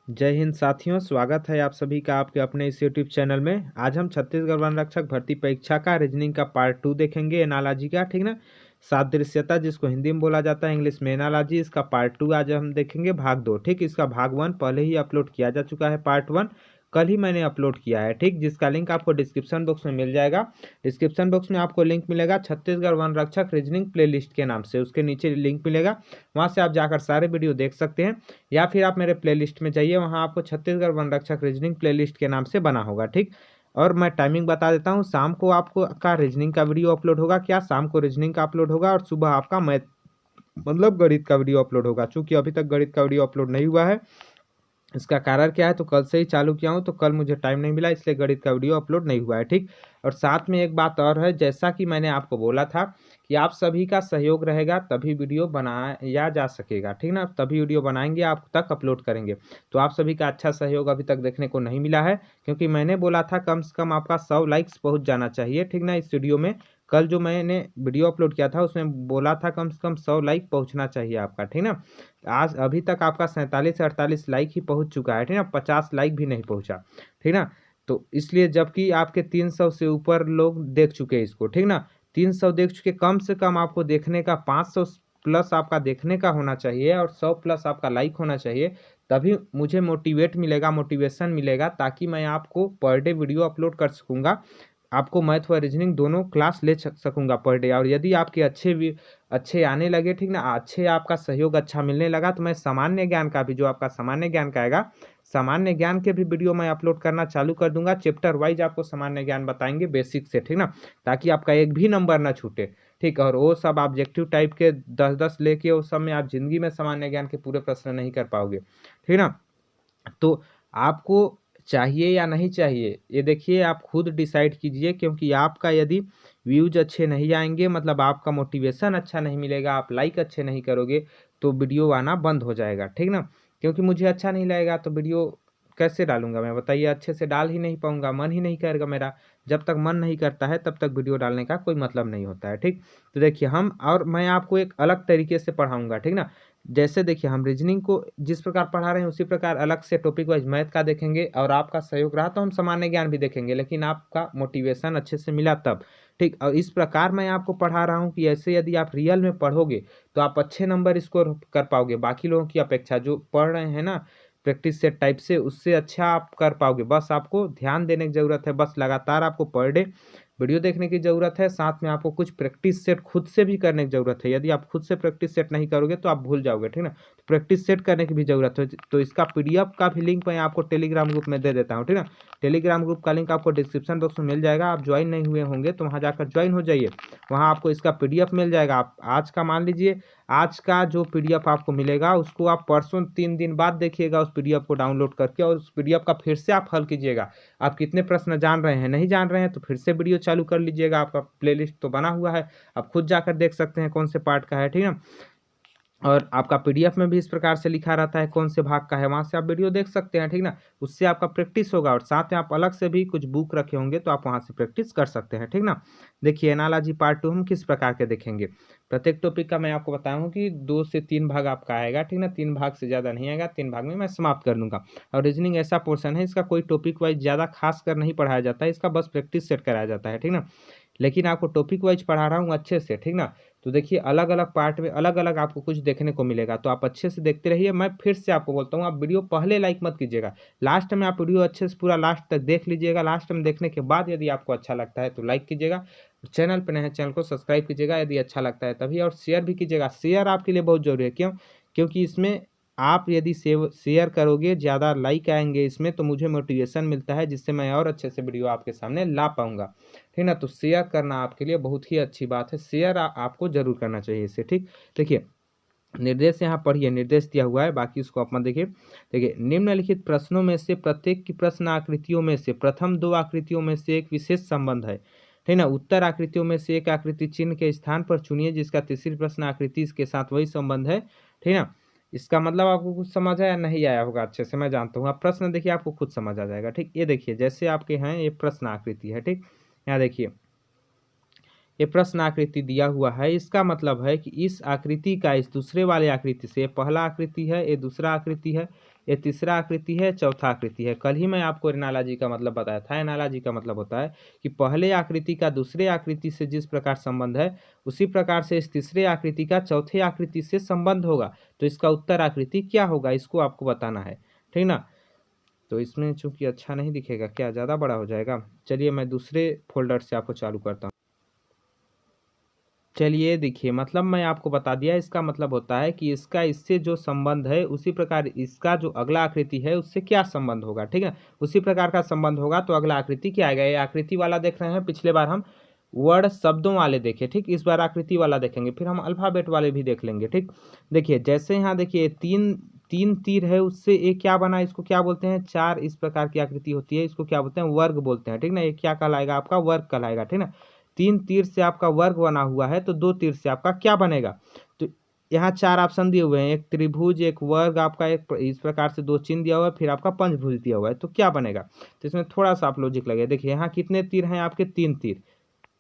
जय हिंद साथियों, स्वागत है आप सभी का आपके अपने इस यूट्यूब चैनल में। आज हम छत्तीसगढ़ वन रक्षक भर्ती परीक्षा का रीजनिंग का पार्ट 2 देखेंगे, एनालॉजी का। ठीक ना, सादृश्यता जिसको हिंदी में बोला जाता है, इंग्लिश में एनालॉजी। इसका पार्ट 2 आज हम देखेंगे, भाग 2। ठीक, इसका भाग 1 पहले ही अपलोड किया जा चुका है, पार्ट 1 कल ही मैंने अपलोड किया है। ठीक, जिसका लिंक आपको डिस्क्रिप्शन बॉक्स में मिल जाएगा। डिस्क्रिप्शन बॉक्स में आपको लिंक मिलेगा छत्तीसगढ़ वन रक्षक रीजनिंग प्लेलिस्ट के नाम से, उसके नीचे लिंक मिलेगा, वहाँ से आप जाकर सारे वीडियो देख सकते हैं। या फिर आप मेरे प्लेलिस्ट में जाइए, वहाँ आपको छत्तीसगढ़ वन रक्षक रीजनिंग प्लेलिस्ट के नाम से बना होगा। ठीक, और मैं टाइमिंग बता देता हूँ। शाम को आपको का रीजनिंग का वीडियो अपलोड होगा, क्या शाम को रीजनिंग का अपलोड होगा, और सुबह आपका मैथ मतलब गणित का वीडियो अपलोड होगा। चूंकि अभी तक गणित का वीडियो अपलोड नहीं हुआ है, इसका कारण क्या है, तो कल से ही चालू किया हूँ, तो कल मुझे टाइम नहीं मिला, इसलिए गणित का वीडियो अपलोड नहीं हुआ है। ठीक, और साथ में एक बात और है, जैसा कि मैंने आपको बोला था कि आप सभी का सहयोग रहेगा तभी वीडियो बनाया जा सकेगा। ठीक ना, तभी वीडियो बनाएंगे, आप तक अपलोड करेंगे। तो आप सभी का अच्छा सहयोग अभी तक देखने को नहीं मिला है, क्योंकि मैंने बोला था कम से कम आपका 100 लाइक्स पहुंच जाना चाहिए। ठीक ना, इस वीडियो में कल जो मैंने वीडियो अपलोड किया था उसमें बोला था कम से कम 100 लाइक पहुंचना चाहिए आपका। ठीक ना, आज अभी तक आपका 47 से 48 लाइक ही पहुंच चुका है। ठीक ना, 50 लाइक भी नहीं पहुंचा। ठीक ना, तो इसलिए जबकि आपके 300 से ऊपर लोग देख चुके हैं इसको। ठीक ना, 300 देख चुके, कम से कम आपको देखने का 500 प्लस आपका देखने का होना चाहिए, और 100 प्लस आपका लाइक होना चाहिए। तभी मुझे मोटिवेट मिलेगा, मोटिवेशन मिलेगा, ताकि मैं आपको पर डे वीडियो अपलोड कर सकूंगा, आपको मैथ व रीजनिंग दोनों क्लास ले सकूंगा पर डे। और यदि आपके अच्छे आने लगे, ठीक ना, अच्छे आपका सहयोग अच्छा मिलने लगा, तो मैं सामान्य ज्ञान का भी, जो आपका सामान्य ज्ञान का आएगा, सामान्य ज्ञान के भी वीडियो मैं अपलोड करना चालू कर दूंगा। चैप्टर वाइज आपको सामान्य ज्ञान बताएंगे बेसिक से। ठीक ना, ताकि आपका एक भी नंबर ना छूटे। ठीक, और वो सब ऑब्जेक्टिव टाइप के 10-10 लेके, उस सब में आप जिंदगी में सामान्य ज्ञान के पूरे प्रश्न नहीं कर पाओगे। ठीक ना, तो आपको चाहिए या नहीं चाहिए, ये देखिए, आप खुद डिसाइड कीजिए। क्योंकि आपका यदि व्यूज अच्छे नहीं आएंगे, मतलब आपका मोटिवेशन अच्छा नहीं मिलेगा, आप लाइक अच्छे नहीं करोगे, तो वीडियो आना बंद हो जाएगा। ठीक ना, क्योंकि मुझे अच्छा नहीं लगेगा तो वीडियो कैसे डालूंगा मैं, बताइए। अच्छे से डाल ही नहीं पाऊंगा, मन ही नहीं करेगा मेरा। जब तक मन नहीं करता है तब तक वीडियो डालने का कोई मतलब नहीं होता है। ठीक, तो देखिए, हम और मैं आपको एक अलग तरीके से पढ़ाऊंगा। ठीक ना, जैसे देखिए, हम रीजनिंग को जिस प्रकार पढ़ा रहे हैं उसी प्रकार अलग से टॉपिक वाइज मैथ का देखेंगे, और आपका सहयोग रहा तो हम सामान्य ज्ञान भी देखेंगे, लेकिन आपका मोटिवेशन अच्छे से मिला तब। ठीक, और इस प्रकार मैं आपको पढ़ा रहा हूँ कि ऐसे यदि आप रियल में पढ़ोगे तो आप अच्छे नंबर स्कोर कर पाओगे, बाकी लोगों की अपेक्षा। जो पढ़ रहे हैं ना प्रैक्टिस सेट टाइप से, उससे अच्छा आप कर पाओगे। बस आपको ध्यान देने की ज़रूरत है, बस लगातार आपको पर डे वीडियो देखने की ज़रूरत है। साथ में आपको कुछ प्रैक्टिस सेट खुद से भी करने की ज़रूरत है। यदि आप खुद से प्रैक्टिस सेट नहीं करोगे तो आप भूल जाओगे। ठीक ना, तो प्रैक्टिस सेट करने की भी ज़रूरत है। तो इसका पीडीएफ का भी लिंक मैं आपको टेलीग्राम ग्रुप में दे देता हूँ। ठीक ना, टेलीग्राम ग्रुप का लिंक आपको डिस्क्रिप्शन बॉक्स में मिल जाएगा। आप ज्वाइन नहीं हुए होंगे तो वहाँ जाकर ज्वाइन हो जाइए, वहाँ आपको इसका पीडीएफ मिल जाएगा। आप आज का मान लीजिए, आज का जो पीडीएफ आपको मिलेगा उसको आप परसों 3 दिन बाद देखिएगा, उस पीडीएफ को डाउनलोड करके, और उस पीडीएफ का फिर से आप हल कीजिएगा। आप कितने प्रश्न जान रहे हैं, नहीं जान रहे हैं, तो फिर से वीडियो चालू कर लीजिएगा। आपका प्लेलिस्ट तो बना हुआ है, आप खुद जाकर देख सकते हैं कौन से पार्ट का है। ठीक है, और आपका पीडीएफ में भी इस प्रकार से लिखा रहता है कौन से भाग का है, वहाँ से आप वीडियो देख सकते हैं। ठीक ना, उससे आपका प्रैक्टिस होगा, और साथ में आप अलग से भी कुछ बुक रखे होंगे तो आप वहाँ से प्रैक्टिस कर सकते हैं। ठीक ना, देखिए, एनालॉजी पार्ट 2 हम किस प्रकार के देखेंगे। प्रत्येक टॉपिक का मैं आपको बताऊँ कि 2 से 3 भाग आपका आएगा। ठीक ना, 3 भाग से ज़्यादा नहीं आएगा, 3 भाग में मैं समाप्त कर दूंगा। और रीजनिंग ऐसा पोर्सन है, इसका कोई टॉपिक वाइज ज़्यादा खास कर नहीं पढ़ाया जाता है, इसका बस प्रैक्टिस सेट कराया जाता है। ठीक ना, लेकिन आपको टॉपिक वाइज पढ़ा रहा हूँ अच्छे से। ठीक ना, तो देखिए, अलग अलग पार्ट में अलग अलग आपको कुछ देखने को मिलेगा, तो आप अच्छे से देखते रहिए। मैं फिर से आपको बोलता हूँ, आप वीडियो पहले लाइक मत कीजिएगा, लास्ट में आप वीडियो अच्छे से पूरा लास्ट तक देख लीजिएगा। लास्ट में देखने के बाद यदि आपको अच्छा लगता है तो लाइक कीजिएगा, चैनल पर नए हैं चैनल को सब्सक्राइब कीजिएगा यदि अच्छा लगता है तभी, और शेयर भी कीजिएगा। शेयर आपके लिए बहुत जरूरी है, क्यों? क्योंकि इसमें आप यदि शेयर करोगे, ज़्यादा लाइक आएंगे इसमें, तो मुझे मोटिवेशन मिलता है, जिससे मैं और अच्छे से वीडियो आपके सामने ला पाऊंगा। ठीक ना, तो शेयर करना आपके लिए बहुत ही अच्छी बात है, शेयर आपको जरूर करना चाहिए इससे। ठीक, देखिए, निर्देश यहाँ पढ़िए, निर्देश दिया हुआ है, बाकी उसको आप मत देखिए। देखिए, निम्नलिखित प्रश्नों में से प्रत्येक की प्रश्न आकृतियों में से प्रथम 2 आकृतियों में से एक विशेष संबंध है। ठीक ना, उत्तर आकृतियों में से एक आकृति चिन्ह के स्थान पर चुनिए जिसका तीसरी प्रश्न आकृति के साथ वही संबंध है। ठीक ना, इसका मतलब आपको कुछ समझ आया नहीं आया होगा, अच्छे से मैं जानता हूँ। आप प्रश्न देखिए, आपको खुद समझ आ जाएगा। ठीक, ये देखिए, जैसे आपके हैं ये प्रश्न आकृति है। ठीक, यहाँ देखिए, ये प्रश्न आकृति दिया हुआ है, इसका मतलब है कि इस आकृति का इस दूसरे वाले आकृति से, पहला आकृति है, ये दूसरा आकृति है, ये तीसरा आकृति है, चौथा आकृति है। कल ही मैं आपको एनालॉजी का मतलब बताया था। एनालॉजी का मतलब होता है कि पहले आकृति का दूसरे आकृति से जिस प्रकार संबंध है, उसी प्रकार से इस तीसरे आकृति का चौथे आकृति से संबंध होगा। तो इसका उत्तर आकृति क्या होगा, इसको आपको बताना है, ठीक ना। तो इसमें चूंकि अच्छा नहीं दिखेगा, क्या ज़्यादा बड़ा हो जाएगा। चलिए मैं दूसरे फोल्डर से आपको चालू करता हूँ। चलिए देखिए, मतलब मैं आपको बता दिया, इसका मतलब होता है कि इसका इससे जो संबंध है, उसी प्रकार इसका जो अगला आकृति है उससे क्या संबंध होगा, ठीक है। उसी प्रकार का संबंध होगा तो अगला आकृति क्या आएगा। ये आकृति वाला देख रहे हैं, पिछले बार हम वर्ड शब्दों वाले देखे, ठीक। इस बार आकृति वाला देखेंगे, फिर हम अल्फाबेट वाले भी देख लेंगे, ठीक। देखिए जैसे यहाँ देखिए तीन तीन तीर है, उससे ये क्या बना, इसको क्या बोलते हैं, चार इस प्रकार की आकृति होती है, इसको क्या बोलते हैं, वर्ग बोलते हैं, ठीक ना। ये क्या कहलाएगा, आपका वर्ग कहलाएगा, ठीक ना। तीन तीर से आपका वर्ग बना हुआ है, तो दो तीर से आपका क्या बनेगा। तो यहाँ चार ऑप्शन दिए हुए हैं, एक त्रिभुज, एक वर्ग, आपका एक इस प्रकार से दो चिन्ह दिया हुआ है, फिर आपका पंचभुज दिया हुआ है, तो क्या बनेगा। तो इसमें थोड़ा सा आप लॉजिक लगे। देखिए यहाँ कितने तीर हैं आपके, तीन तीर।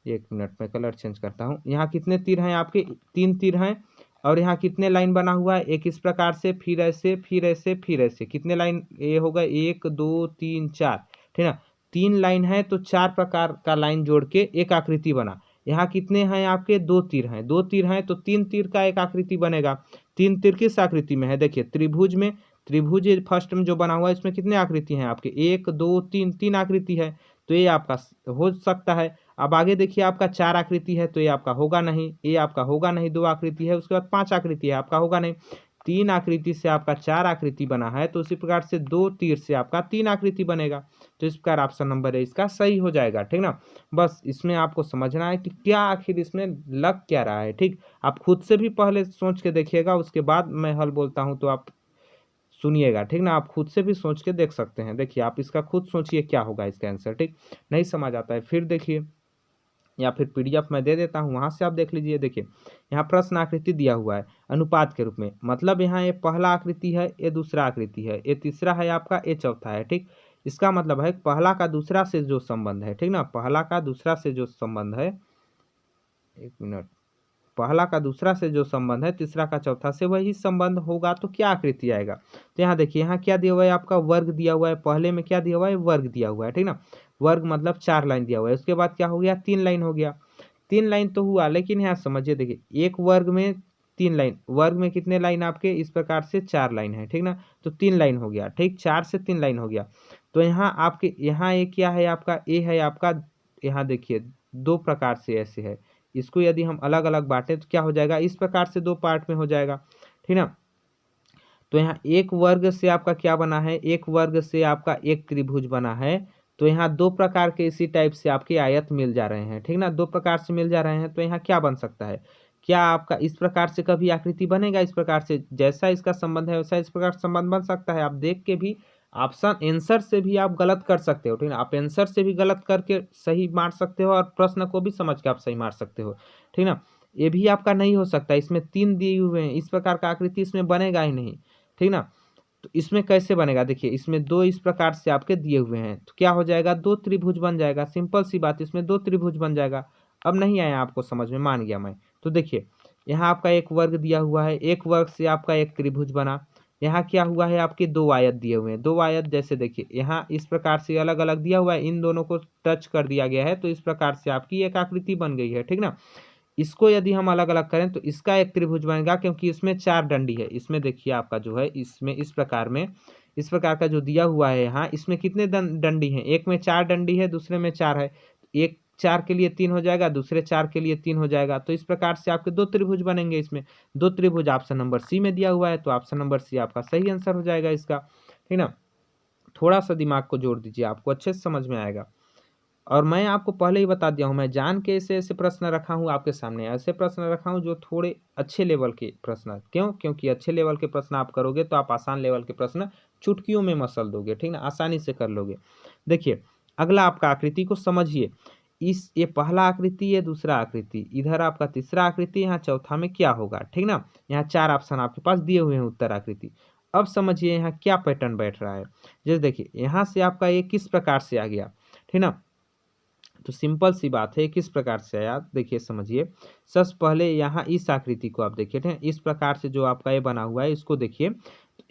एक मिनट में कलर चेंज करता हूँ। यहाँ कितने तीर हैं आपके, तीन तीर हैं। और यहाँ कितने लाइन बना हुआ है, एक इस प्रकार से, फिर ऐसे, फिर ऐसे, फिर ऐसे। कितने लाइन ये होगा, एक दो तीन चार, ठीक ना। तीन लाइन है तो चार प्रकार का लाइन जोड़ के एक आकृति बना। यहाँ कितने हैं आपके, दो तीर हैं, दो तीर हैं तो तीन तीर का एक आकृति बनेगा। तीन तीर किस आकृति में है, देखिए त्रिभुज में। त्रिभुज फर्स्ट में जो बना हुआ है, इसमें कितने आकृति हैं आपके, एक दो तीन, तीन आकृति है। तो ये आपका हो सकता है। अब आगे देखिए, आपका चार आकृति है तो ये आपका होगा नहीं, ये आपका होगा नहीं। दो आकृति है, उसके बाद पांच आकृति है, आपका होगा नहीं। तीन आकृति से आपका चार आकृति बना है, तो उसी प्रकार से दो तीर से आपका तीन आकृति बनेगा। तो इस प्रकार ऑप्शन नंबर है इसका सही हो जाएगा, ठीक ना। बस इसमें आपको समझना है कि क्या आखिर इसमें लग क्या रहा है, ठीक। आप खुद से भी पहले सोच के देखिएगा, उसके बाद मैं हल बोलता हूँ तो आप सुनिएगा, ठीक ना। आप खुद से भी सोच के देख सकते हैं। देखिए आप इसका खुद सोचिए क्या होगा इसका आंसर, ठीक। नहीं समझ आता है फिर देखिए, या फिर पीडीएफ में दे देता हूँ, वहाँ से आप देख लीजिए। देखिए यहाँ प्रश्न आकृति दिया हुआ है अनुपात के रूप में, मतलब यहाँ ये पहला आकृति है, ये दूसरा आकृति है, ये तीसरा है आपका, ये चौथा है, ठीक। इसका मतलब है पहला का दूसरा से जो संबंध है, ठीक ना, पहला का दूसरा से जो संबंध है, एक मिनट, पहला का दूसरा से जो संबंध है, तीसरा का चौथा से वही संबंध होगा, तो क्या आकृति आएगा। तो यहाँ देखिए, यहाँ क्या दिया हुआ है, आपका वर्ग दिया हुआ है। पहले में क्या दिया हुआ है, वर्ग दिया हुआ है, ठीक ना। वर्ग मतलब चार लाइन दिया हुआ है। उसके बाद क्या हो गया, तीन लाइन हो गया। तीन लाइन तो हुआ, लेकिन यहाँ समझिए, देखिए एक वर्ग में तीन लाइन, वर्ग में कितने लाइन आपके, इस प्रकार से चार लाइन है, ठीक ना। तो तीन लाइन हो गया, ठीक, चार से तीन लाइन हो गया। तो यहाँ आपके, यहाँ ये क्या है आपका, ए है आपका। यहाँ देखिए दो प्रकार से ऐसे है, इसको यदि हम अलग अलग बांटे तो क्या हो जाएगा, इस प्रकार से दो पार्ट में हो जाएगा, ठीक ना। तो यहाँ एक वर्ग से आपका क्या बना है, एक वर्ग से आपका एक त्रिभुज बना है। तो यहाँ दो प्रकार के इसी टाइप से आपके आयत मिल जा रहे हैं, ठीक ना, दो प्रकार से मिल जा रहे हैं। तो यहाँ क्या बन सकता है, क्या आपका इस प्रकार से कभी आकृति बनेगा, इस प्रकार से जैसा इसका संबंध है वैसा इस प्रकार संबंध बन सकता है। आप देख के भी ऑप्शन आंसर से भी आप गलत कर सकते हो, ठीक है। आप आंसर से भी गलत करके सही मार सकते हो, और प्रश्न को भी समझ के आप सही मार सकते हो, ठीक ना। ये भी आपका नहीं हो सकता, इसमें तीन दिए हुए हैं, इस प्रकार का आकृति इसमें बनेगा ही नहीं, ठीक ना। तो इसमें कैसे बनेगा, देखिए इसमें दो इस प्रकार से आपके दिए हुए हैं, तो क्या हो जाएगा, दो त्रिभुज बन जाएगा। सिंपल सी बात, इसमें दो त्रिभुज बन जाएगा। अब नहीं आया आपको समझ में, मान गया मैं। तो देखिए यहाँ आपका एक वर्ग दिया हुआ है, एक वर्ग से आपका एक त्रिभुज बना। यहाँ क्या हुआ है, आपके दो आयत दिए हुए हैं, दो आयत जैसे देखिए यहाँ इस प्रकार से अलग अलग दिया हुआ है, इन दोनों को टच कर दिया गया है, तो इस प्रकार से आपकी एक आकृति बन गई है, ठीक ना। इसको यदि हम अलग अलग करें तो इसका एक त्रिभुज बनेगा, क्योंकि इसमें चार डंडी है। इसमें देखिए आपका जो है, इसमें इस प्रकार में, इस प्रकार का जो दिया हुआ है यहाँ, इसमें कितने डंडी हैं, एक में चार डंडी है, दूसरे में चार है। एक चार के लिए तीन हो जाएगा, दूसरे चार के लिए तीन हो जाएगा। तो इस प्रकार से आपके दो त्रिभुज बनेंगे। इसमें दो त्रिभुज ऑप्शन नंबर सी में दिया हुआ है, तो ऑप्शन नंबर सी आपका सही आंसर हो जाएगा इसका, ठीक ना। थोड़ा सा दिमाग को जोड़ दीजिए, आपको अच्छे से समझ में आएगा। और मैं आपको पहले ही बता दिया हूँ, मैं जान के ऐसे ऐसे प्रश्न रखा हूँ आपके सामने, ऐसे प्रश्न रखा हूँ जो थोड़े अच्छे लेवल के प्रश्न। क्यों, क्योंकि अच्छे लेवल के प्रश्न आप करोगे तो आप आसान लेवल के प्रश्न चुटकियों में मसल दोगे, ठीक ना, आसानी से कर लोगे। देखिए अगला आपका आकृति को समझिए। इस ये पहला आकृति, ये दूसरा आकृति, इधर आपका तीसरा आकृति, यहाँ चौथा में क्या होगा, ठीक ना। यहाँ चार ऑप्शन आपके पास दिए हुए हैं उत्तर आकृति। अब समझिए यहाँ क्या पैटर्न बैठ रहा है। जैसे देखिए यहाँ से आपका ये किस प्रकार से आ गया, ठीक ना। तो सिंपल सी बात है, किस प्रकार से आया देखिए समझिए। सबसे पहले यहाँ इस आकृति को आप देखिए, ठीक है, इस प्रकार से जो आपका ये बना हुआ है इसको देखिए।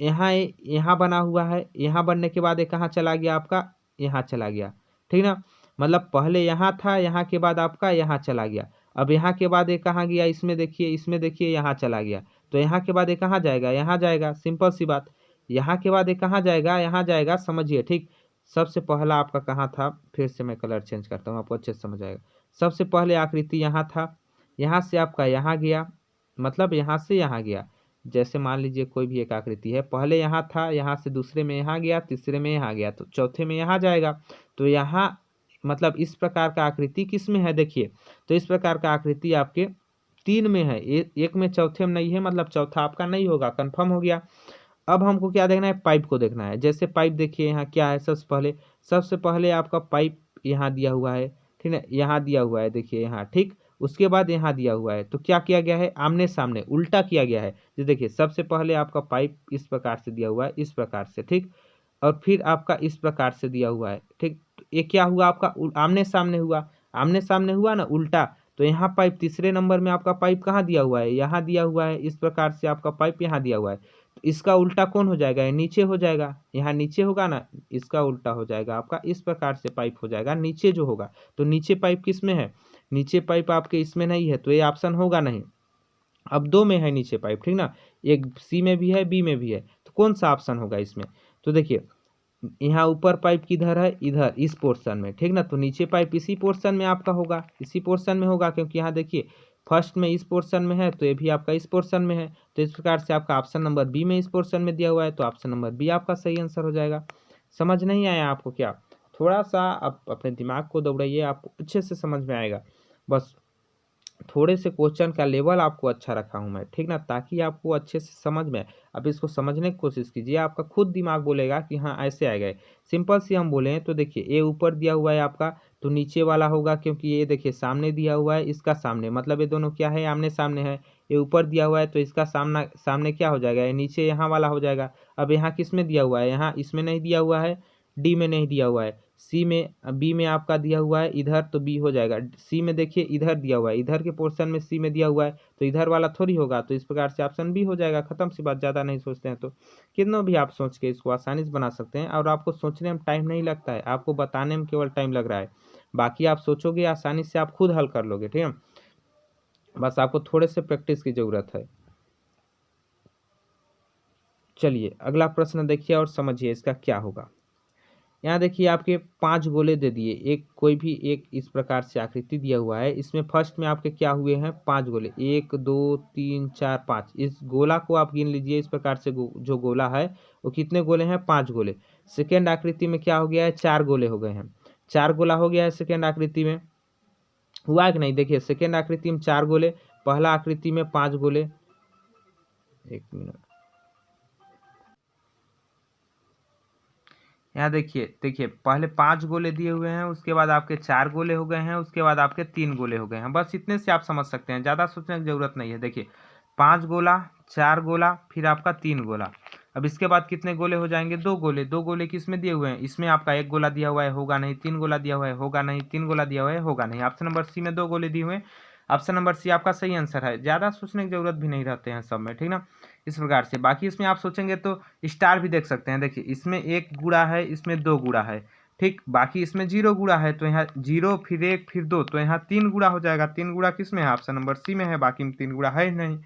यहाँ बना हुआ है, यहाँ बनने के बाद ये कहाँ चला गया आपका, यहाँ चला गया, ठीक ना। मतलब पहले यहाँ था, यहाँ के बाद आपका यहाँ चला गया। अब यहाँ के बाद ये कहाँ गया, इसमें देखिए यहाँ चला गया। तो यहाँ के बाद ये कहाँ जाएगा, यहाँ जाएगा, सिंपल सी बात। यहाँ के बाद ये कहाँ जाएगा, यहाँ जाएगा, समझिए ठीक। सबसे पहला आपका कहाँ था, फिर से मैं कलर चेंज करता हूँ, आपको अच्छे से समझ आएगा। सबसे पहले आकृति यहाँ था, यहाँ से आपका यहाँ गया, मतलब यहाँ से यहाँ गया। जैसे मान लीजिए कोई भी एक आकृति है, पहले यहाँ था, यहाँ से दूसरे में यहाँ गया, तीसरे में यहाँ गया, तो चौथे में यहाँ जाएगा। तो यहाँ मतलब इस प्रकार का आकृति किस में है देखिए। तो इस प्रकार का आकृति आपके 3 में है, एक में, चौथे में नहीं है, मतलब चौथा आपका नहीं होगा, कंफर्म हो गया। अब हमको क्या देखना है, पाइप को देखना है। जैसे पाइप देखिए यहाँ क्या है, सबसे पहले आपका पाइप यहाँ दिया हुआ है, ठीक है, यहाँ दिया हुआ है देखिए यहाँ, ठीक। उसके बाद यहाँ दिया हुआ है, तो क्या किया गया है, आमने सामने उल्टा किया गया है। जो देखिए सबसे पहले आपका पाइप इस प्रकार से दिया हुआ है, इस प्रकार से, ठीक। और फिर आपका इस प्रकार से दिया हुआ है, ठीक। तो ये क्या हुआ आपका, आमने सामने हुआ, आमने सामने हुआ ना, उल्टा। तो यहाँ पाइप तीसरे नंबर में आपका पाइप कहाँ दिया हुआ है, यहाँ दिया हुआ है, इस प्रकार से आपका पाइप यहाँ दिया हुआ है। तो इसका उल्टा कौन हो जाएगा, ये नीचे हो जाएगा, यहाँ नीचे होगा ना, इसका उल्टा हो जाएगा आपका, इस प्रकार से पाइप हो जाएगा नीचे जो होगा। तो नीचे पाइप किस में है, नीचे पाइप आपके इसमें नहीं है, तो ये ऑप्शन होगा नहीं। अब 2 में है नीचे पाइप, ठीक ना, एक सी में भी है, बी में भी है, तो कौन सा ऑप्शन होगा इसमें। तो देखिए यहाँ ऊपर पाइप किधर है, इधर इस पोर्शन में, ठीक ना। तो नीचे पाइप इसी पोर्शन में आपका होगा, इसी पोर्शन में होगा, क्योंकि यहाँ देखिए फर्स्ट में इस पोर्शन में है, तो ये भी आपका इस पोर्शन में है। तो इस प्रकार से आपका ऑप्शन नंबर बी में इस पोर्शन में दिया हुआ है, तो ऑप्शन नंबर बी आपका सही आंसर हो जाएगा। समझ नहीं आया आपको क्या, थोड़ा सा आप अपने दिमाग को दौड़ाइए, आपको अच्छे से समझ में आएगा। बस थोड़े से क्वेश्चन का लेवल आपको अच्छा रखा हूँ मैं, ठीक ना, ताकि आपको अच्छे से समझ में आए। अब इसको समझने की कोशिश कीजिए, आपका खुद दिमाग बोलेगा कि हाँ ऐसे आएगा। सिंपल सी हम बोले तो देखिए ये ऊपर दिया हुआ है आपका, तो नीचे वाला होगा, क्योंकि ये देखिए सामने दिया हुआ है, इसका सामने, मतलब ये दोनों क्या है, आमने सामने है। ये ऊपर दिया हुआ है, तो इसका सामने क्या हो जाएगा, ये नीचे यहाँ वाला हो जाएगा। अब यहाँ किस में दिया हुआ है, यहाँ इसमें नहीं दिया हुआ है, डी में नहीं दिया हुआ है, सी में, बी में आपका दिया हुआ है इधर, तो बी हो जाएगा। सी में देखिए इधर दिया हुआ है, इधर के पोर्शन में सी में दिया हुआ है, तो इधर वाला थोड़ी होगा, तो इस प्रकार से ऑप्शन बी हो जाएगा। खत्म सी बात, ज़्यादा नहीं सोचते हैं तो कितना भी आप सोच के इसको आसानी से बना सकते हैं, और आपको सोचने में टाइम नहीं लगता है, आपको बताने में केवल टाइम लग रहा है। बाकी आप सोचोगे आसानी से आप खुद हल कर लोगे, ठीक है। बस आपको थोड़े से प्रैक्टिस की ज़रूरत है। चलिए अगला प्रश्न देखिए और समझिए इसका क्या होगा। यहाँ देखिए आपके 5 गोले दे दिए, एक कोई भी एक इस प्रकार से आकृति दिया हुआ है। इसमें फर्स्ट में आपके क्या हुए हैं, 5 गोले, 1 2 3 4 5। इस गोला को आप गिन लीजिए, इस प्रकार से जो गोला है वो कितने गोले हैं, 5 गोले। सेकेंड आकृति में क्या हो गया है, 4 गोले हो गए हैं, 4 गोला हो गया है सेकेंड आकृति में, हुआ कि नहीं। देखिए सेकेंड आकृति में 4 गोले, पहला आकृति में 5 गोले। एक मिनट, यहाँ देखिए पहले 5 गोले दिए हुए हैं, उसके बाद आपके 4 गोले हो गए हैं, उसके बाद आपके 3 गोले हो गए हैं। बस इतने से आप समझ सकते हैं, ज़्यादा सोचने की जरूरत नहीं है। देखिए 5 गोला, 4 गोला, फिर आपका 3 गोला। अब इसके बाद कितने गोले हो जाएंगे, 2 गोले। 2 गोले किस में दिए हुए हैं, इसमें आपका 1 गोला दिया हुआ है, होगा नहीं। 3 गोला दिया हुआ है, होगा नहीं। 3 गोला दिया हुआ है, होगा नहीं। ऑप्शन नंबर सी में 2 गोले दिए हुए हैं, ऑप्शन नंबर सी आपका सही आंसर है। ज़्यादा सोचने की जरूरत भी नहीं रहते हैं सब में, ठीक ना। इस प्रकार से बाकी इसमें आप सोचेंगे तो स्टार भी देख सकते हैं। देखिए इसमें 1 गुणा है, इसमें 2 गुणा है, ठीक। बाकी इसमें 0 गुणा है, तो यहाँ 0 फिर 1 फिर 2, तो यहाँ 3 गुणा हो जाएगा। 3 गुणा किस में है, ऑप्शन नंबर सी में है, बाकी में 3 गुणा है ही नहीं,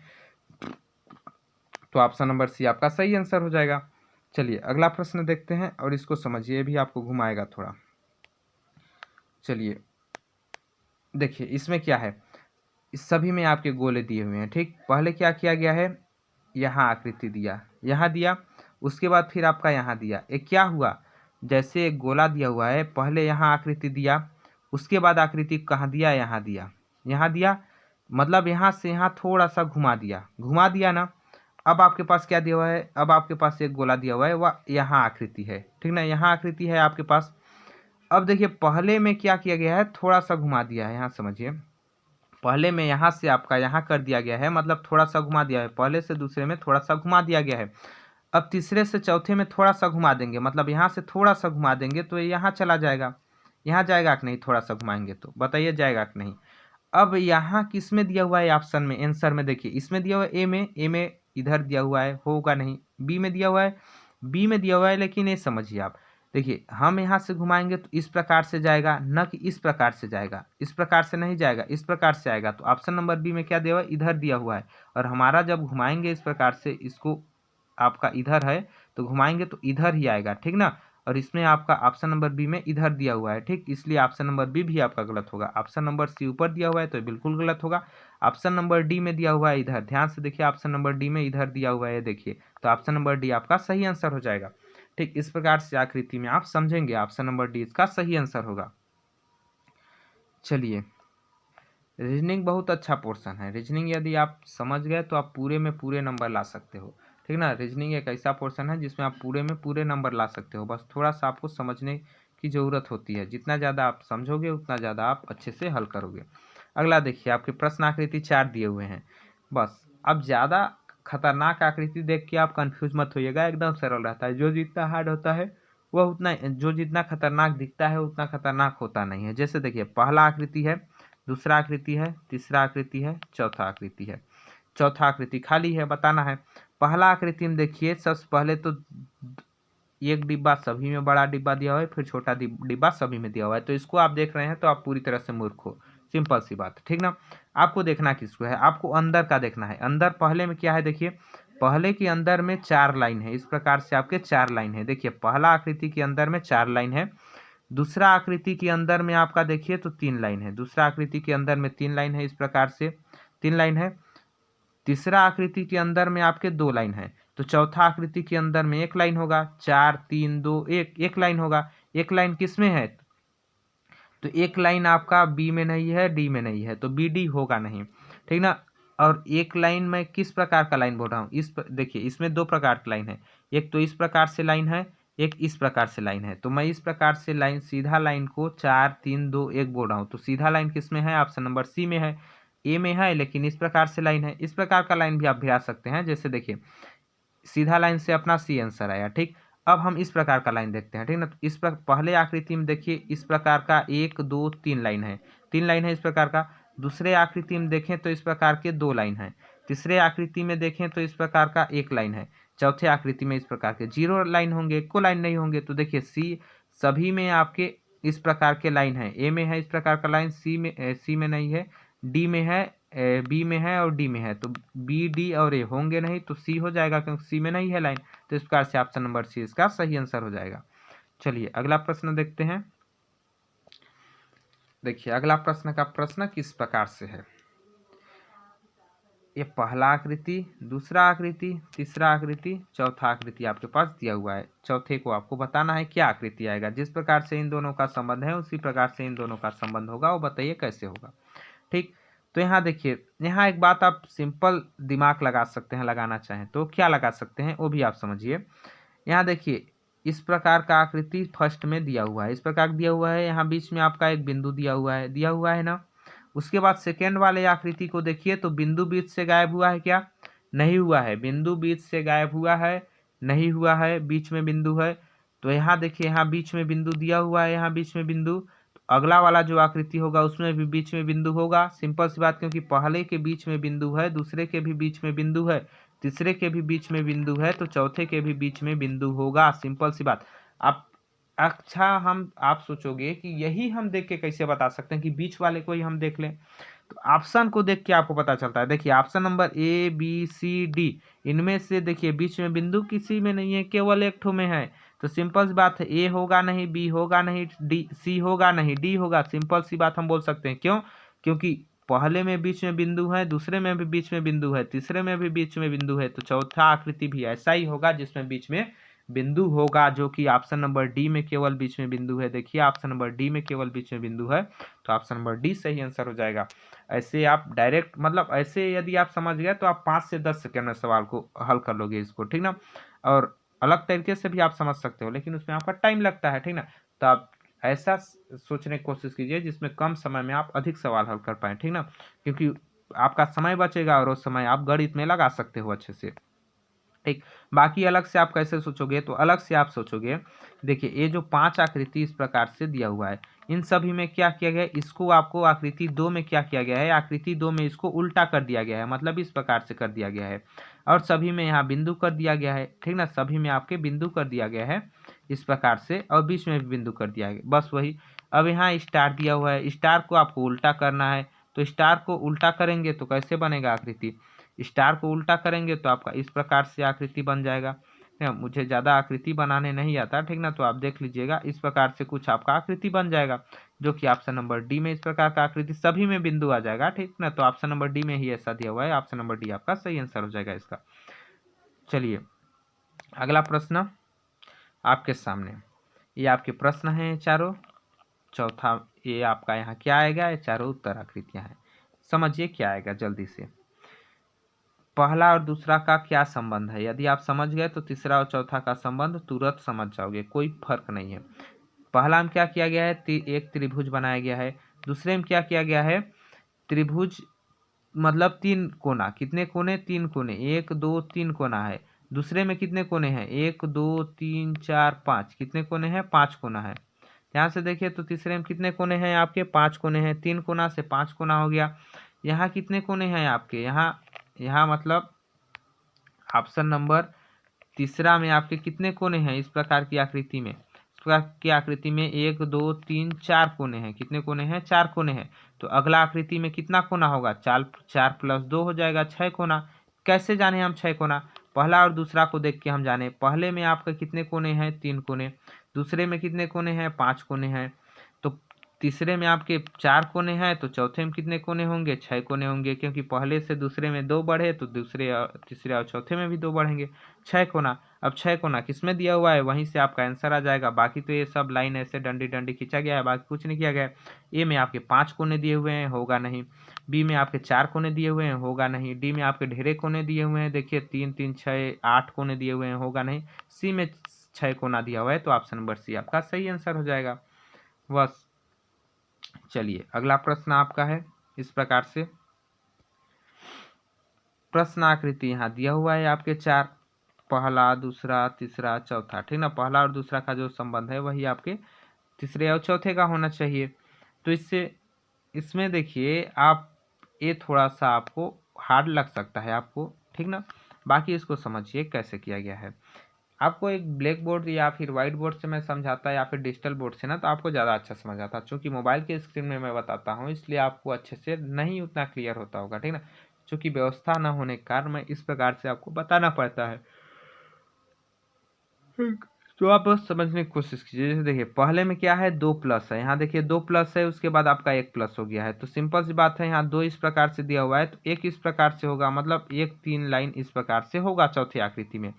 तो ऑप्शन नंबर सी आपका सही आंसर हो जाएगा। चलिए अगला प्रश्न देखते हैं और इसको समझिए, भी आपको घुमाएगा थोड़ा। चलिए देखिए इसमें क्या है, इस सभी में आपके गोले दिए हुए हैं, ठीक। पहले क्या किया गया है, यहाँ आकृति दिया, यहाँ दिया, उसके बाद फिर आपका यहाँ दिया। एक क्या हुआ, जैसे एक गोला दिया हुआ है, पहले यहाँ आकृति दिया, उसके बाद आकृति कहाँ दिया, यहाँ दिया, यहाँ दिया, मतलब यहाँ से यहाँ थोड़ा सा घुमा दिया ना। अब आपके पास क्या दिया हुआ है, अब आपके पास एक गोला दिया हुआ है, वह यहाँ आकृति है, ठीक ना, यहाँ आकृति है आपके पास। अब देखिए पहले में क्या किया गया है, थोड़ा सा घुमा दिया है, यहाँ समझिए। पहले में यहाँ से आपका यहाँ कर दिया गया है, मतलब थोड़ा सा घुमा दिया है, पहले से दूसरे में थोड़ा सा घुमा दिया गया है। अब तीसरे से चौथे में थोड़ा सा घुमा देंगे, मतलब यहाँ से थोड़ा सा घुमा देंगे, तो ये यहाँ चला जाएगा, यहाँ जाएगा कि नहीं, थोड़ा सा घुमाएंगे तो बताइए जाएगा कि नहीं। अब यहाँ किस में दिया हुआ है ऑप्शन में, आंसर में देखिए इसमें दिया हुआ है ए में इधर दिया हुआ है, होगा नहीं। बी में दिया हुआ है, बी में दिया हुआ है, लेकिन ये समझिए आप, देखिए हम यहाँ से घुमाएंगे तो इस प्रकार से जाएगा, न कि इस प्रकार से जाएगा, इस प्रकार से नहीं जाएगा, इस प्रकार से आएगा। तो ऑप्शन नंबर बी में क्या दिया हुआ है, इधर दिया हुआ है। और हमारा जब घुमाएंगे इस प्रकार से, इसको आपका इधर है तो घुमाएंगे तो इधर ही आएगा, ठीक ना। और इसमें आपका ऑप्शन नंबर बी में इधर दिया हुआ है, ठीक, इसलिए ऑप्शन नंबर बी भी आपका गलत होगा। ऑप्शन नंबर सी ऊपर दिया हुआ है तो बिल्कुल गलत होगा। ऑप्शन नंबर डी में दिया हुआ है इधर, ध्यान से देखिए, ऑप्शन नंबर डी में इधर दिया हुआ है, देखिए, तो ऑप्शन नंबर डी आपका सही आंसर हो जाएगा। ठीक, इस प्रकार से आकृति में आप समझेंगे, ऑप्शन नंबर डी इसका सही आंसर होगा। चलिए, रीजनिंग बहुत अच्छा पोर्शन है। रीजनिंग यदि आप समझ गए तो आप पूरे में पूरे नंबर ला सकते हो, ठीक ना। रीजनिंग एक ऐसा पोर्शन है जिसमें आप पूरे में पूरे नंबर ला सकते हो, बस थोड़ा सा आपको समझने की ज़रूरत होती है। जितना ज़्यादा आप समझोगे उतना ज़्यादा आप अच्छे से हल करोगे। अगला देखिए, आपके प्रश्न आकृति 4 दिए हुए हैं। बस अब ज़्यादा खतरनाक आकृति देख के आप कंफ्यूज मत होइएगा, एकदम सरल रहता है। जो जितना हार्ड होता है वह उतना, जो जितना खतरनाक दिखता है उतना खतरनाक होता नहीं है। जैसे देखिए, पहला आकृति है, दूसरा आकृति है, तीसरा आकृति है, चौथा आकृति है। चौथा आकृति खाली है, बताना है। पहला आकृति में देखिए, सबसे पहले तो एक डिब्बा सभी में बड़ा डिब्बा दिया हुआ है, फिर छोटा डिब्बा सभी में दिया हुआ है। तो इसको आप देख रहे हैं तो आप पूरी तरह से मूर्ख हो, सिंपल सी बात, ठीक ना। आपको देखना किसको है, आपको अंदर का देखना है। अंदर पहले में क्या है, देखिए पहले के अंदर में 4 लाइन है, इस प्रकार से आपके 4 लाइन है। देखिए पहला आकृति के अंदर में 4 लाइन है, दूसरा आकृति के अंदर में आपका देखिए तो 3 लाइन है, दूसरा आकृति के अंदर में 3 लाइन है, इस प्रकार से 3 लाइन है। तीसरा आकृति के अंदर में आपके 2 लाइन है, तो चौथा आकृति के अंदर में 1 लाइन होगा। 4 3 2 1, 1 लाइन होगा। 1 लाइन किस में है, तो 1 लाइन आपका बी में नहीं है, डी में नहीं है, तो बी डी होगा नहीं, ठीक ना। और 1 लाइन में किस प्रकार का लाइन बोल रहा हूँ, देखिए इसमें 2 प्रकार की लाइन है, एक तो इस प्रकार से लाइन है, एक इस प्रकार से लाइन है। तो मैं इस प्रकार से लाइन, सीधा लाइन को 4 3 2 1 बोल रहा हूँ। तो सीधा लाइन किस में है, ऑप्शन नंबर सी में है। ए में है लेकिन इस प्रकार से लाइन है, इस प्रकार का लाइन भी आप भिड़ा सकते हैं। जैसे देखिए, सीधा लाइन से अपना सी आंसर आया, ठीक। अब हम इस प्रकार का लाइन देखते हैं, ठीक ना। तो इस पहले आकृति में देखिए इस प्रकार का 1 2 3 लाइन है, 3 लाइन है इस प्रकार का। दूसरे आकृति में देखें तो इस प्रकार के 2 लाइन है, तीसरे आकृति में देखें तो इस प्रकार का 1 लाइन है, चौथे आकृति में इस प्रकार के 0 लाइन होंगे, एको लाइन नहीं होंगे। तो देखिए सी सभी में आपके इस प्रकार के लाइन है। ए में है इस प्रकार का लाइन, सी में नहीं है, डी में है, बी में है और डी में है। तो बी डी और ए होंगे नहीं, तो सी हो जाएगा क्योंकि सी में नहीं है लाइन। तो इस प्रकार से ऑप्शन नंबर सी इसका सही आंसर हो जाएगा। चलिए अगला प्रश्न देखते हैं। देखिए अगला प्रश्न का प्रश्न किस प्रकार से है, ये पहला आकृति, दूसरा आकृति, तीसरा आकृति, चौथा आकृति आपके पास दिया हुआ है। चौथे को आपको बताना है क्या आकृति आएगा। जिस प्रकार से इन दोनों का संबंध है उसी प्रकार से इन दोनों का संबंध होगा, वो बताइए कैसे होगा, ठीक। तो यहाँ देखिए, यहाँ एक बात आप सिंपल दिमाग लगा सकते हैं, लगाना चाहें तो क्या लगा सकते हैं वो भी आप समझिए। यहाँ देखिए इस प्रकार का आकृति फर्स्ट में दिया हुआ है, इस प्रकार दिया हुआ है, यहाँ बीच में आपका एक बिंदु दिया हुआ है ना। उसके बाद सेकेंड वाले आकृति को देखिए तो बिंदु बीच से गायब हुआ है क्या, नहीं हुआ है। बिंदु बीच से गायब हुआ है, नहीं हुआ है, बीच में बिंदु है। तो यहाँ देखिए, यहाँ बीच में बिंदु दिया हुआ है, यहाँ बीच में बिंदु। तो अगला वाला जो आकृति होगा उसमें भी बीच में बिंदु होगा, सिंपल सी बात, क्योंकि पहले के बीच में बिंदु है, दूसरे के भी बीच में बिंदु है, तीसरे के भी बीच में बिंदु है, तो चौथे के भी बीच में बिंदु होगा, सिंपल सी बात। आप अच्छा, हम आप सोचोगे कि यही हम देख के कैसे बता सकते हैं कि बीच वाले को ही हम देख लें, तो ऑप्शन को देख के आपको पता चलता है। देखिए option number A B C D, इनमें से देखिए बीच में बिंदु किसी में नहीं है, केवल एक ठो में है। तो सिंपल सी बात है, ए होगा नहीं, बी होगा नहीं, डी सी होगा नहीं, डी होगा। सिंपल सी बात हम बोल सकते हैं, क्यों, क्योंकि पहले में बीच में बिंदु है, दूसरे में भी बीच में बिंदु है, तीसरे में भी बीच में बिंदु है। तो चौथा आकृति भी ऐसा ही होगा जिसमें बीच में बिंदु होगा, जो कि ऑप्शन नंबर डी में केवल बीच में बिंदु है। देखिए ऑप्शन नंबर डी में केवल बीच में बिंदु है, तो ऑप्शन नंबर डी सही आंसर हो जाएगा। ऐसे आप डायरेक्ट, मतलब ऐसे यदि आप समझ गए तो आप 5 से 10 सेकेंड में सवाल को हल कर लोगे इसको, ठीक ना। और अलग तरीके से भी आप समझ सकते हो, लेकिन उसमें आपका टाइम लगता है, ठीक ना। तो आप ऐसा सोचने की कोशिश कीजिए जिसमें कम समय में आप अधिक सवाल हल कर पाएँ, ठीक ना, क्योंकि आपका समय बचेगा और उस समय आप गणित में लगा सकते हो अच्छे से। ठीक। बाकी अलग से आप कैसे सोचोगे, तो अलग से आप सोचोगे, देखिए ये जो 5 आकृति इस प्रकार से दिया हुआ है, इन सभी में क्या किया गया है, इसको आपको आकृति 2 में क्या किया गया है, आकृति 2 में इसको उल्टा कर दिया गया है, मतलब इस प्रकार से कर दिया गया है। और सभी में यहाँ बिंदु कर दिया गया है, ठीक ना, सभी में आपके बिंदु कर दिया गया है इस प्रकार से, और बीच में भी बिंदु कर दिया गया, बस वही। अब यहाँ स्टार दिया हुआ है, स्टार को आपको उल्टा करना है, तो स्टार को उल्टा करेंगे तो कैसे बनेगा आकृति, स्टार को उल्टा करेंगे तो आपका इस प्रकार से आकृति बन जाएगा। मुझे ज़्यादा आकृति बनाने नहीं आता, ठीक ना, तो आप देख लीजिएगा इस प्रकार से कुछ आपका आकृति बन जाएगा, जो कि ऑप्शन नंबर डी में इस प्रकार का आकृति सभी में बिंदु आ जाएगा, ठीक ना, तो ऑप्शन नंबर डी में ही ऐसा दिया हुआ है, ऑप्शन नंबर डी आपका सही आंसर हो जाएगा इसका। चलिए अगला प्रश्न आपके सामने, ये आपके प्रश्न हैं चारों, चौथा ये आपका यहाँ क्या आएगा, ये चारों उत्तर आकृतियाँ हैं, समझिए क्या आएगा जल्दी से। पहला और दूसरा का क्या संबंध है, यदि आप समझ गए तो तीसरा और चौथा का संबंध तुरंत समझ जाओगे, कोई फर्क नहीं है। पहला में क्या किया गया है, एक त्रिभुज बनाया गया है, दूसरे में क्या किया गया है, त्रिभुज मतलब 3 कोना, कितने कोने, 3 कोने, 1 2 3 कोना है। दूसरे में कितने कोने हैं, 1 2 3 4 5, कितने कोने हैं, 5 कोना है। यहाँ से देखिए तो तीसरे में कितने कोने हैं आपके, 5 कोने हैं, 3 कोना से 5 कोना हो गया। यहाँ कितने कोने हैं आपके, यहाँ मतलब ऑप्शन नंबर तीसरा में आपके कितने कोने हैं इस प्रकार की आकृति में, इस प्रकार की आकृति में 1 2 3 4 कोने हैं, कितने कोने हैं, 4 कोने हैं। तो अगला आकृति में कितना कोना होगा, 4 प्लस 2 हो जाएगा 6 कोना। कैसे जाने हम 6 कोना, पहला और दूसरा को देख के हम जाने, पहले में आपके कितने कोने हैं, 3 कोने, दूसरे में कितने कोने हैं, 5 कोने हैं, तो तीसरे में आपके 4 कोने हैं, तो चौथे में कितने कोने होंगे, 6 कोने होंगे, क्योंकि पहले से दूसरे में 2 बढ़े तो तीसरे और चौथे में भी 2 बढ़ेंगे, 6 कोना। अब 6 कोना किसमें दिया हुआ है, वहीं से आपका आंसर आ जाएगा। बाकी तो ये सब लाइन ऐसे डंडी डंडी खींचा गया है, बाकी कुछ नहीं किया गया है। ए में आपके 5 कोने दिए हुए हैं, होगा नहीं। बी में आपके 4 कोने दिए हुए हैं, होगा नहीं। डी में आपके ढेरे कोने दिए हुए हैं, देखिए 3 3 6 8 कोने दिए हुए हैं, होगा नहीं। सी में 6 कोना दिया हुआ है, तो ऑप्शन नंबर सी आपका सही आंसर हो जाएगा, बस। चलिए अगला प्रश्न आपका है इस प्रकार से, प्रश्न आकृति यहाँ दिया हुआ है आपके 4, पहला दूसरा तीसरा चौथा, ठीक ना, पहला और दूसरा का जो संबंध है वही आपके तीसरे और चौथे का होना चाहिए। तो इसमें देखिए आप, ये थोड़ा सा आपको हार्ड लग सकता है आपको, ठीक ना, बाकी इसको समझिए कैसे किया गया है। आपको एक ब्लैक बोर्ड या फिर व्हाइट बोर्ड से मैं समझाता या फिर डिजिटल बोर्ड से ना, तो आपको ज़्यादा अच्छा समझ आता, चूँकि मोबाइल के स्क्रीन में मैं बताता हूँ इसलिए आपको अच्छे से नहीं उतना क्लियर होता होगा, ठीक ना, चूँकि व्यवस्था न होने के कारण मैं इस प्रकार से आपको बताना पड़ता है। तो आप बस समझने की कोशिश कीजिए। जैसे देखिए पहले में क्या है, 2 प्लस है, यहाँ देखिए 2 प्लस है, उसके बाद आपका 1 प्लस हो गया है, तो सिंपल सी बात है, यहाँ 2 इस प्रकार से दिया हुआ है तो 1 इस प्रकार से होगा, मतलब 1 3 लाइन इस प्रकार से होगा चौथी आकृति में।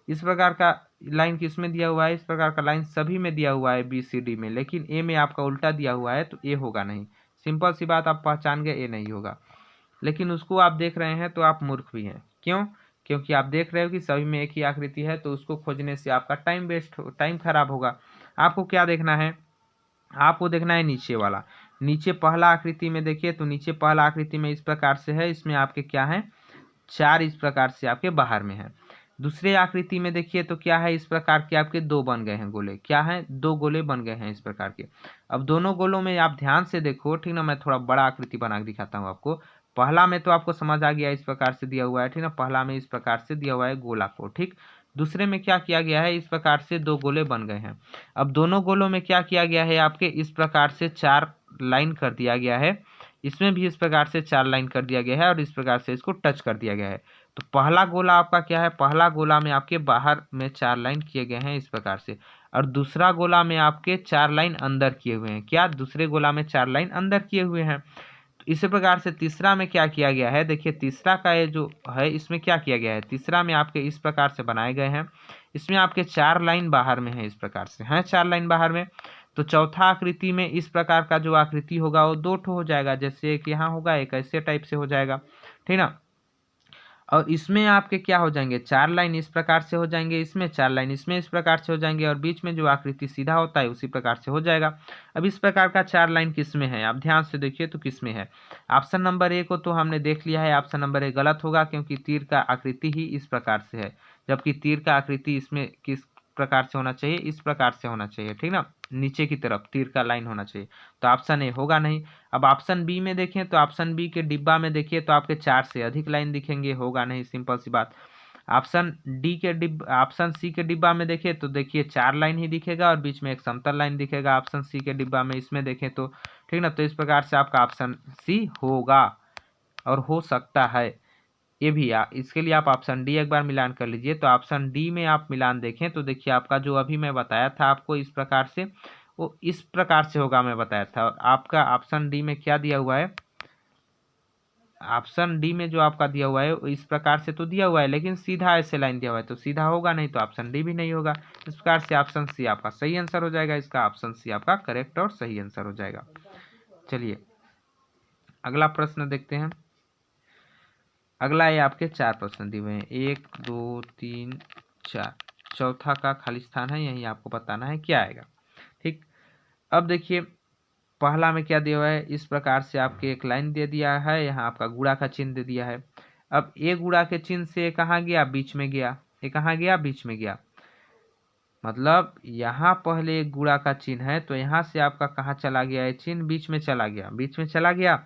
इस प्रकार का लाइन किस में दिया हुआ है, इस प्रकार का लाइन सभी में दिया हुआ है BCD में, लेकिन ए में आपका उल्टा दिया हुआ है तो ए होगा नहीं। सिंपल सी बात, आप पहचान गए ए नहीं होगा, लेकिन उसको आप देख रहे हैं तो आप मूर्ख भी हैं। क्यों, क्योंकि आप देख रहे हो कि सभी में एक ही आकृति है, तो उसको खोजने से आपका टाइम खराब होगा। आपको क्या देखना है, आपको देखना है नीचे वाला। नीचे पहला आकृति में देखिए तो नीचे पहला आकृति में इस प्रकार से है, इसमें आपके क्या है, 4 इस प्रकार से आपके बाहर में है। दूसरे आकृति में देखिए तो क्या है, इस प्रकार के आपके 2 बन गए हैं गोले, क्या है, 2 गोले बन गए हैं इस प्रकार के। अब दोनों गोलों में आप ध्यान से देखो, ठीक ना, मैं थोड़ा बड़ा आकृति बना के दिखाता हूँ आपको। पहला में तो आपको समझ आ गया, इस प्रकार से दिया हुआ है, ठीक ना, पहला में इस प्रकार से दिया हुआ है गोला को, ठीक। दूसरे में क्या किया गया है, इस प्रकार से 2 गोले बन गए हैं। अब दोनों गोलों में क्या किया गया है, आपके इस प्रकार से 4 लाइन कर दिया गया है, इसमें भी इस प्रकार से 4 लाइन कर दिया गया है, और इस प्रकार से इसको टच कर दिया गया है। तो पहला गोला आपका क्या है, पहला गोला में आपके बाहर में 4 लाइन किए गए हैं इस प्रकार से, और दूसरा गोला में आपके 4 लाइन अंदर किए हुए हैं, क्या, दूसरे गोला में 4 लाइन अंदर किए हुए हैं। तो इसी प्रकार से तीसरा में क्या किया गया है, देखिए तीसरा का ये जो है इसमें क्या किया गया है, तीसरा में आपके इस प्रकार से बनाए गए हैं, इसमें आपके 4 लाइन बाहर में है, इस प्रकार से हैं 4 लाइन बाहर में। तो चौथा आकृति में इस प्रकार का जो आकृति होगा वो 2 ठो हो जाएगा, जैसे एक यहाँ होगा, एक ऐसे टाइप से हो जाएगा, ठीक ना। और इसमें आपके क्या हो जाएंगे, 4 लाइन इस प्रकार से हो जाएंगे, इसमें 4 लाइन इसमें इस प्रकार से हो जाएंगे, और बीच में जो आकृति सीधा होता है उसी प्रकार से हो जाएगा। अब इस प्रकार का 4 लाइन किस में है, आप ध्यान से देखिए तो किस में है। ऑप्शन नंबर ए को तो हमने देख लिया है, ऑप्शन नंबर ए गलत होगा, क्योंकि तीर का आकृति ही इस प्रकार से है। जबकि तीर का आकृति इसमें किस प्रकार से होना चाहिए, इस प्रकार से होना चाहिए, ठीक ना, नीचे की तरफ तीर का लाइन होना चाहिए। तो ऑप्शन ए होगा नहीं। अब ऑप्शन बी में देखें तो ऑप्शन बी के डिब्बा में देखिए तो आपके 4 से अधिक लाइन दिखेंगे, होगा नहीं, सिंपल सी बात। ऑप्शन सी के डिब्बा में देखिए तो देखिए 4 लाइन ही दिखेगा और बीच में एक समतल लाइन दिखेगा ऑप्शन सी के डिब्बा में, इसमें देखें तो, ठीक ना। तो इस प्रकार से आपका ऑप्शन सी होगा और हो सकता है ये भी। इसके लिए आप ऑप्शन डी एक बार मिलान कर लीजिए। तो ऑप्शन डी में आप मिलान देखें तो देखिए आपका जो अभी मैं बताया था आपको इस प्रकार से, वो इस प्रकार से होगा मैं बताया था। और आपका ऑप्शन डी में क्या दिया हुआ है, ऑप्शन डी में जो आपका दिया हुआ है इस प्रकार से तो दिया हुआ है, लेकिन सीधा ऐसे लाइन दिया हुआ है तो सीधा होगा नहीं, तो ऑप्शन डी भी नहीं होगा। इस प्रकार से ऑप्शन सी आपका सही आंसर हो जाएगा। इसका ऑप्शन सी आपका करेक्ट और सही आंसर हो जाएगा। चलिए अगला प्रश्न देखते हैं। अगला ये आपके 4 प्रश्न दिए हुए हैं, 1 2 3 4, चौथा का खाली स्थान है, यही आपको बताना है क्या आएगा। ठीक, अब देखिए पहला में क्या दिया हुआ है, इस प्रकार से आपके एक लाइन दे दिया है, यहाँ आपका गुणा का चिन्ह दे दिया है। अब ए गुणा के चिन्ह से कहाँ गया, बीच में गया, ये कहाँ गया, बीच में गया। मतलब यहाँ पहले एक गुणा का चिन्ह है तो यहाँ से आपका कहाँ चला गया है चिन्ह, बीच में चला गया, बीच में चला गया।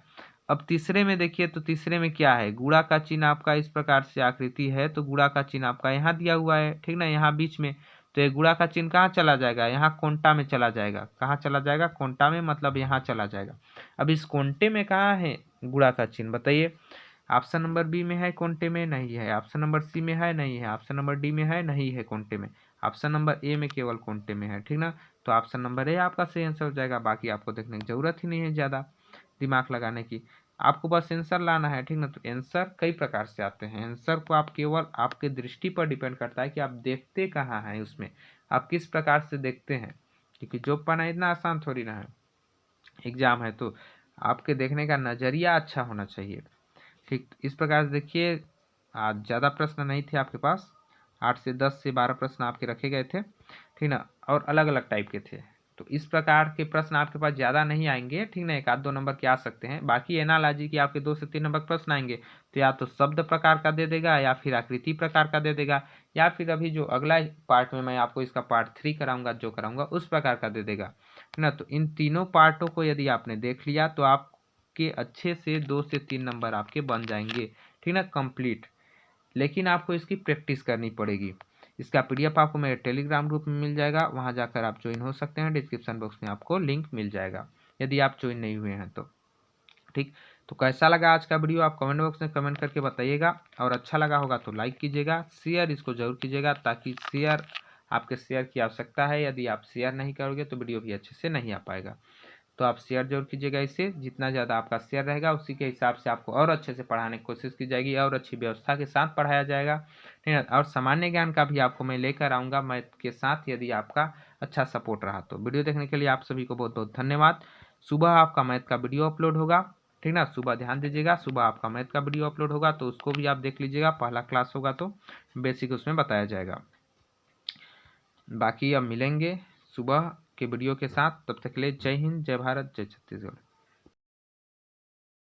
अब तीसरे में देखिए तो तीसरे में क्या है, गुणा का चिन्ह आपका इस प्रकार से आकृति है तो गुणा का चिन्ह आपका यहाँ दिया हुआ है, ठीक ना, यहाँ बीच में। तो ये गुणा का चिन्ह कहाँ चला जाएगा, यहाँ कोंटा में चला जाएगा। कहाँ चला जाएगा, कोंटा में, मतलब यहाँ चला जाएगा। अब इस कोंटे में कहाँ है गुणा का चिन्ह, बताइए। ऑप्शन नंबर बी में है, कोंटे में नहीं है। ऑप्शन नंबर सी में है, नहीं है। ऑप्शन नंबर डी में है, नहीं है कोंटे में। ऑप्शन नंबर ए में केवल कोंटे में है, ठीक ना। तो ऑप्शन नंबर ए आपका सही आंसर हो जाएगा। बाकी आपको देखने की जरूरत ही नहीं है ज़्यादा दिमाग लगाने की, आपको बस आंसर लाना है, ठीक ना। तो आंसर कई प्रकार से आते हैं, आंसर को आप केवल आपके दृष्टि पर डिपेंड करता है कि आप देखते कहाँ हैं, उसमें आप किस प्रकार से देखते हैं, क्योंकि जॉब पाना इतना आसान थोड़ी ना है, एग्जाम है। तो आपके देखने का नज़रिया अच्छा होना चाहिए, ठीक। इस प्रकार से देखिए आज ज़्यादा प्रश्न नहीं थे आपके पास, 8 से 10 से 12 प्रश्न आपके रखे गए थे, ठीक ना, और अलग अलग टाइप के थे। तो इस प्रकार के प्रश्न आपके पास ज़्यादा नहीं आएंगे, ठीक ना, 1-2 नंबर के आ सकते हैं। बाकी एनालॉजी के आपके 2 से 3 नंबर प्रश्न आएंगे, तो या तो शब्द प्रकार का दे देगा, या फिर आकृति प्रकार का दे देगा, या फिर अभी जो अगला पार्ट में मैं आपको इसका पार्ट 3 कराऊंगा, जो कराऊंगा उस प्रकार का दे देगा, ठीक ना। तो इन तीनों पार्टों को यदि आपने देख लिया तो आप के अच्छे से 2 से 3 नंबर आपके बन जाएंगे, ठीक ना, कंप्लीट। लेकिन आपको इसकी प्रैक्टिस करनी पड़ेगी। इसका पीडीएफ आपको मेरे टेलीग्राम ग्रुप में मिल जाएगा, वहां जाकर आप ज्वाइन हो सकते हैं, डिस्क्रिप्शन बॉक्स में आपको लिंक मिल जाएगा यदि आप ज्वाइन नहीं हुए हैं तो, ठीक। तो कैसा लगा आज का वीडियो आप कमेंट बॉक्स में कमेंट करके बताइएगा, और अच्छा लगा होगा तो लाइक कीजिएगा, शेयर इसको जरूर कीजिएगा, ताकि शेयर आपके शेयर की आवश्यकता है। यदि आप शेयर नहीं करोगे तो वीडियो भी अच्छे से नहीं आ पाएगा। तो आप शेयर जरूर कीजिएगा इसे, जितना ज़्यादा आपका शेयर रहेगा उसी के हिसाब से आपको और अच्छे से पढ़ाने की कोशिश की जाएगी, और अच्छी व्यवस्था के साथ पढ़ाया जाएगा, ठीक है। और सामान्य ज्ञान का भी आपको मैं लेकर आऊँगा मैथ के साथ, यदि आपका अच्छा सपोर्ट रहा तो। वीडियो देखने के लिए आप सभी को बहुत बहुत धन्यवाद। सुबह आपका मैथ का वीडियो अपलोड होगा, ठीक ना, सुबह ध्यान दीजिएगा, सुबह आपका मैथ का वीडियो अपलोड होगा तो उसको भी आप देख लीजिएगा। पहला क्लास होगा तो बेसिक उसमें बताया जाएगा। बाकी अब मिलेंगे सुबह के वीडियो के साथ, तब तक के लिए जय हिंद, जय भारत, जय छत्तीसगढ़।